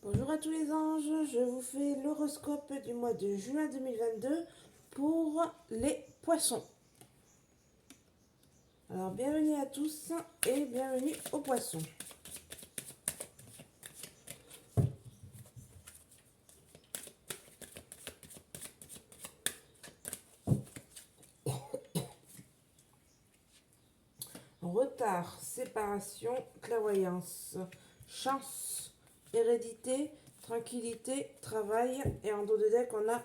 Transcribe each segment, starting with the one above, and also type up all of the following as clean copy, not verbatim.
Bonjour à tous les anges, je vous fais l'horoscope du mois de juin 2022 pour les poissons. Alors bienvenue à tous et bienvenue aux poissons. Retard, séparation, clairvoyance, chance, hérédité, tranquillité, travail et en dos de deck on a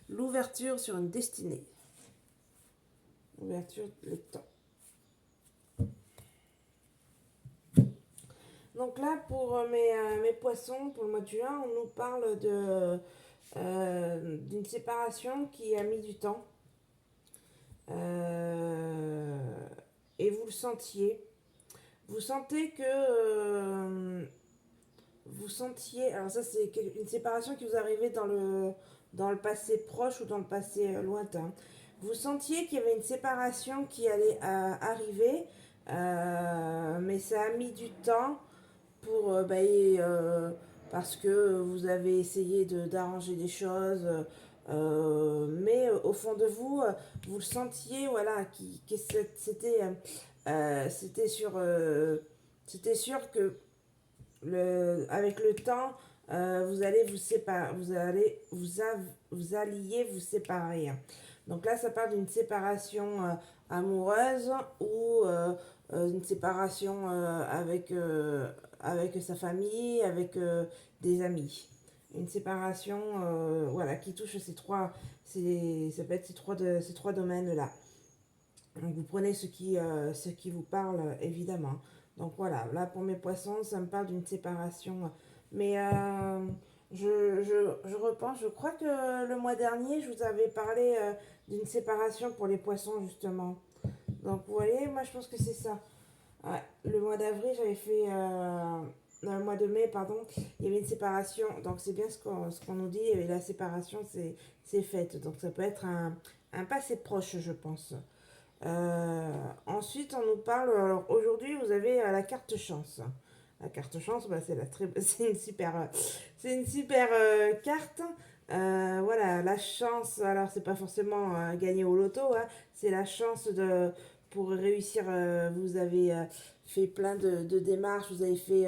l'ouverture sur une destinée. Ouverture, le temps. Donc là, pour mes poissons, pour le mois de juin, on nous parle d'une séparation qui a mis du temps. Et vous le sentiez. Vous sentez que... vous sentiez... Alors ça, c'est une séparation qui vous arrivait dans le passé proche ou dans le passé lointain. Vous sentiez qu'il y avait une séparation qui allait arriver, mais ça a mis du temps pour parce que vous avez essayé d'arranger des choses, mais au fond de vous, vous le sentiez, voilà, que c'était sûr que avec le temps, vous allez vous séparer, vous alliez vous séparer. Donc là, ça parle d'une séparation amoureuse ou une séparation avec sa famille, avec des amis. Une séparation voilà, qui touche ça peut être ces trois domaines-là. Donc vous prenez ce qui vous parle, évidemment. Donc voilà, là pour mes poissons, ça me parle d'une séparation. Mais je repense, je crois que le mois dernier, je vous avais parlé d'une séparation pour les poissons, justement. Donc vous voyez, moi je pense que c'est ça. Ouais, le mois d'avril, j'avais fait... non, le mois de mai, pardon, il y avait une séparation. Donc c'est bien ce qu'on nous dit, et la séparation, c'est faite. Donc ça peut être un passé proche, je pense. Ensuite, on nous parle. Alors aujourd'hui, vous avez la carte chance. La carte chance, bah, c'est une super carte. Voilà, la chance. Alors c'est pas forcément gagner au loto, hein, c'est la chance de pour réussir. Vous avez fait plein de démarches. Vous avez fait.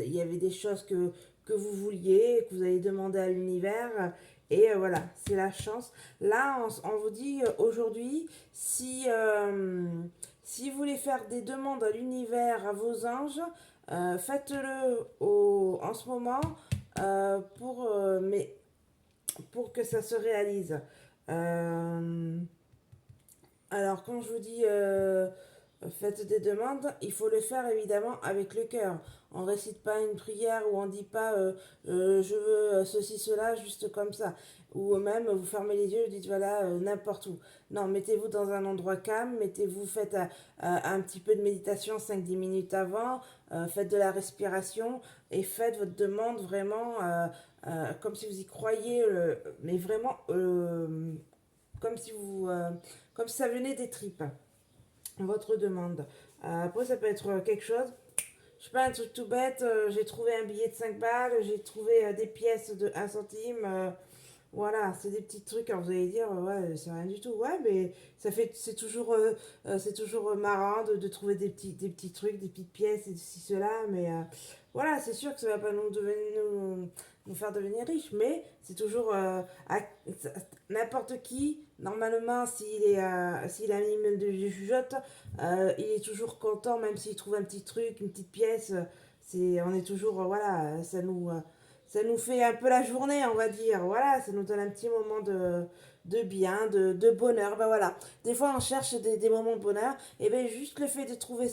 Il y avait des choses que vous vouliez, que vous avez demandé à l'univers. Et voilà, c'est la chance. Là, on vous dit aujourd'hui, si vous voulez faire des demandes à l'univers, à vos anges, faites-le en ce moment pour que ça se réalise. Euh, alors, quand je vous dis faites des demandes, il faut le faire évidemment avec le cœur. On ne récite pas une prière ou on ne dit pas je veux ceci, cela, juste comme ça. Ou même vous fermez les yeux et dites voilà, n'importe où. Non, mettez-vous dans un endroit calme, faites un petit peu de méditation 5 10 minutes avant, faites de la respiration et faites votre demande vraiment comme si vous y croyez, mais vraiment comme si comme si ça venait des tripes, votre demande. Après, ça peut être quelque chose, je sais pas, un truc tout bête, j'ai trouvé un billet de 5 balles, j'ai trouvé des pièces de 1 centime, voilà, c'est des petits trucs. Alors vous allez dire, ouais, c'est rien du tout. Ouais, mais c'est toujours marrant de trouver des petits trucs, des petites pièces et ceci, cela. Mais voilà, c'est sûr que ça va pas nous faire devenir riches, mais c'est toujours n'importe qui, normalement, s'il a un minimum de jugeote, il est toujours content, même s'il trouve un petit truc, une petite pièce. On est toujours, voilà, ça nous fait un peu la journée, on va dire. Voilà, ça nous donne un petit moment de bien, de bonheur. Ben voilà, des fois on cherche des moments de bonheur. Et bien juste le fait de trouver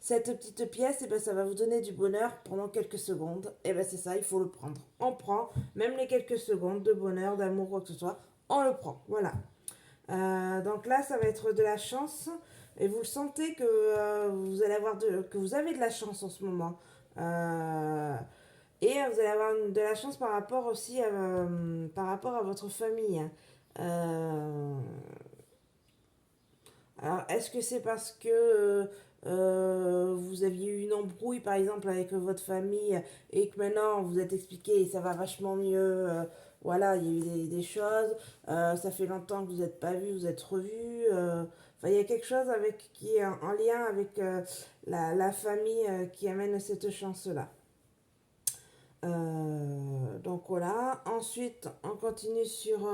cette petite pièce, et ben ça va vous donner du bonheur pendant quelques secondes. Et ben c'est ça, il faut le prendre. On prend, même les quelques secondes de bonheur, d'amour, quoi que ce soit, on le prend. Voilà. Donc là, ça va être de la chance. Et vous sentez que vous allez que vous avez de la chance en ce moment. Euh, et vous allez avoir de la chance par rapport aussi par rapport à votre famille. Euh, alors, est-ce que c'est parce que vous aviez eu une embrouille par exemple avec votre famille et que maintenant vous êtes expliqué et ça va vachement mieux. Voilà, il y a eu des choses. Ça fait longtemps que vous n'êtes pas vus, vous êtes revus. Enfin, il y a quelque chose avec, qui est en lien avec la famille qui amène cette chance-là. Donc voilà. Ensuite, on continue sur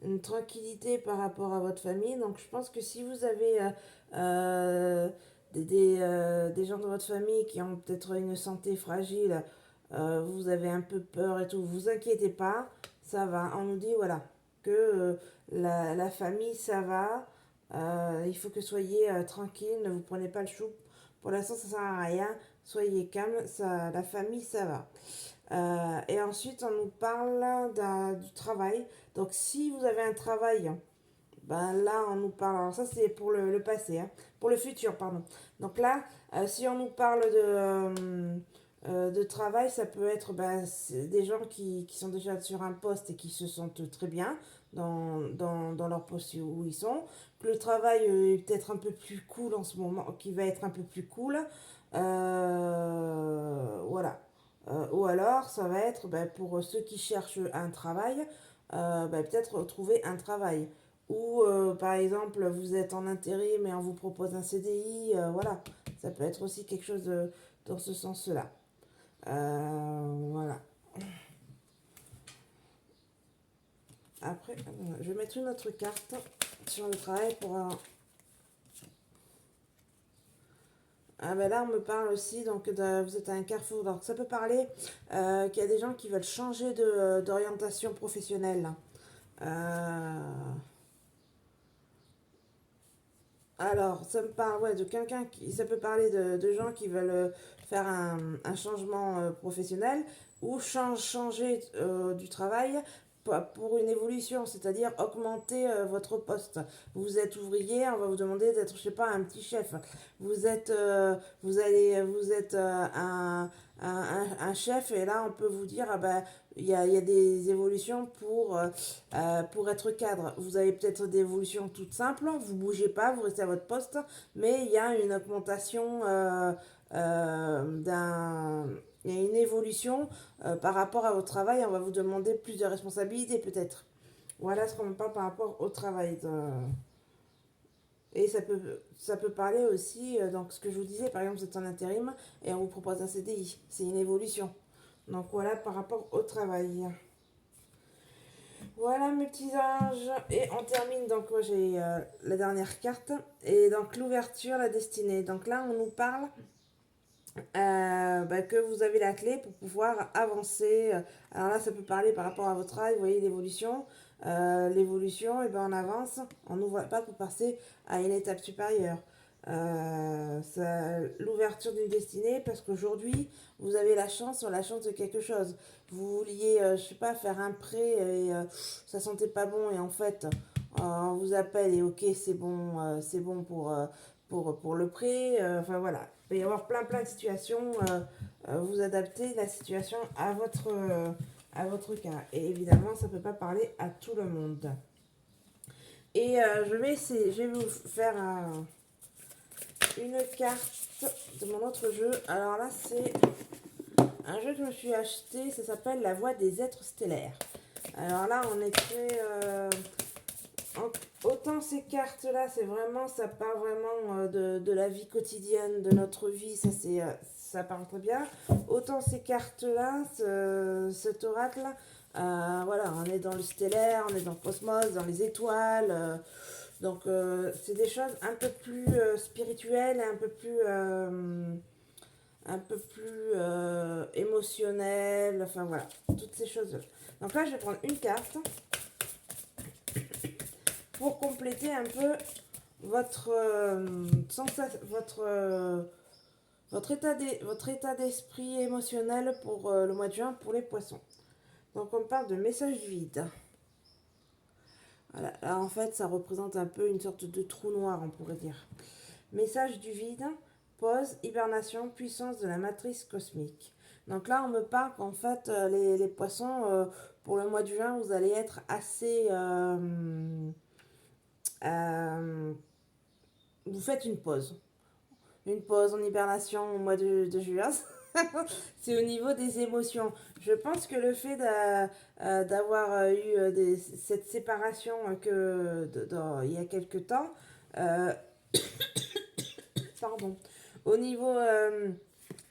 une tranquillité par rapport à votre famille. Donc je pense que si vous avez euh, des gens de votre famille qui ont peut-être une santé fragile, vous avez un peu peur et tout, vous inquiétez pas, ça va. On nous dit voilà que la famille ça va. Il faut que soyez tranquille, ne vous prenez pas le chou. Pour l'instant, ça sert à rien. Soyez calme, ça, la famille ça va. Et ensuite, on nous parle du travail. Donc, si vous avez un travail, ben là, on nous parle. Alors, ça, c'est pour le passé, hein, pour le futur, pardon. Donc, là, si on nous parle de travail, ça peut être ben, des gens qui sont déjà sur un poste et qui se sentent très bien dans leur poste où ils sont. Que le travail est peut-être un peu plus cool en ce moment, qui va être un peu plus cool. Voilà. Ou alors, ça va être ben, pour ceux qui cherchent un travail, ben, peut-être trouver un travail. Ou par exemple, vous êtes en intérim et on vous propose un CDI, voilà. Ça peut être aussi quelque chose dans ce sens-là. Voilà. Après, je vais mettre une autre carte sur le travail pour. Ah ben là, on me parle aussi, donc vous êtes à un carrefour. Donc ça peut parler qu'il y a des gens qui veulent changer d'orientation professionnelle. Euh, Alors, ça me parle ouais, de quelqu'un qui. Ça peut parler de gens qui veulent faire un changement professionnel ou changer du travail pour une évolution, c'est-à-dire augmenter votre poste. Vous êtes ouvrier, on va vous demander d'être, je sais pas, un petit chef. Vous êtes un chef et là on peut vous dire, ah ben, il y a des évolutions pour être cadre. Vous avez peut-être des évolutions toutes simples, vous bougez pas, vous restez à votre poste, mais il y a une augmentation d'un. Il y a une évolution par rapport à votre travail, on va vous demander plus de responsabilités peut-être. Voilà ce qu'on me parle par rapport au travail. Et ça peut parler aussi, donc ce que je vous disais, par exemple, vous êtes en intérim et on vous propose un CDI. C'est une évolution. Donc voilà par rapport au travail. Voilà mes petits anges. Et on termine, donc moi j'ai la dernière carte. Et donc l'ouverture, la destinée. Donc là on nous parle bah, que vous avez la clé pour pouvoir avancer. Alors là ça peut parler par rapport à votre travail, vous voyez l'évolution. L'évolution, et ben on avance, on n'ouvre pas pour passer à une étape supérieure. L'ouverture d'une destinée parce qu'aujourd'hui vous avez la chance de quelque chose. Vous vouliez, je sais pas, faire un prêt et ça sentait pas bon et en fait on vous appelle et ok c'est bon pour le prêt. Enfin voilà, il peut y avoir plein de situations. Vous adaptez la situation à votre cas. Et évidemment, ça ne peut pas parler à tout le monde. Et je vais vous faire une carte de mon autre jeu. Alors là, c'est un jeu que je me suis acheté. Ça s'appelle La Voix des êtres stellaires. Alors là, on est très. Autant ces cartes-là, c'est vraiment, ça parle vraiment de la vie quotidienne, de notre vie, ça parle très bien. Autant ces cartes-là, cet oracle, voilà, on est dans le stellaire, on est dans le cosmos, dans les étoiles. Donc c'est des choses un peu plus spirituelles, un peu plus émotionnelles, enfin voilà, toutes ces choses-là. Donc là, je vais prendre une carte pour compléter un peu votre votre état d'esprit émotionnel pour le mois de juin pour les poissons. Donc on parle de message du vide. Voilà. Là, en fait, ça représente un peu une sorte de trou noir, on pourrait dire. Message du vide, pause, hibernation, puissance de la matrice cosmique. Donc là, on me parle qu'en fait, les poissons, pour le mois de juin, vous allez être assez... vous faites une pause. une pause en hibernation au mois de juin. C'est au niveau des émotions. Je pense que le fait d'avoir eu cette séparation il y a quelque temps, euh, pardon, au niveau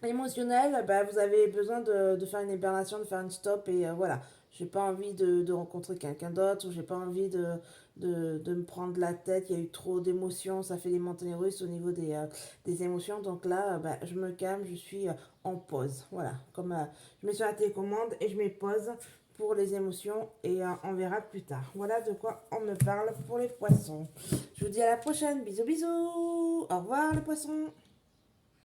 émotionnel, bah, vous avez besoin de faire une hibernation, de faire une stop et voilà. J'ai pas envie de rencontrer quelqu'un d'autre ou j'ai pas envie de me prendre la tête. Il y a eu trop d'émotions, ça fait des montagnes russes au niveau des émotions. Donc là, bah, je me calme, je suis en pause. Voilà, comme je mets sur la télécommande et je mets pause pour les émotions et on verra plus tard. Voilà de quoi on me parle pour les poissons. Je vous dis à la prochaine. Bisous bisous. Au revoir les poissons.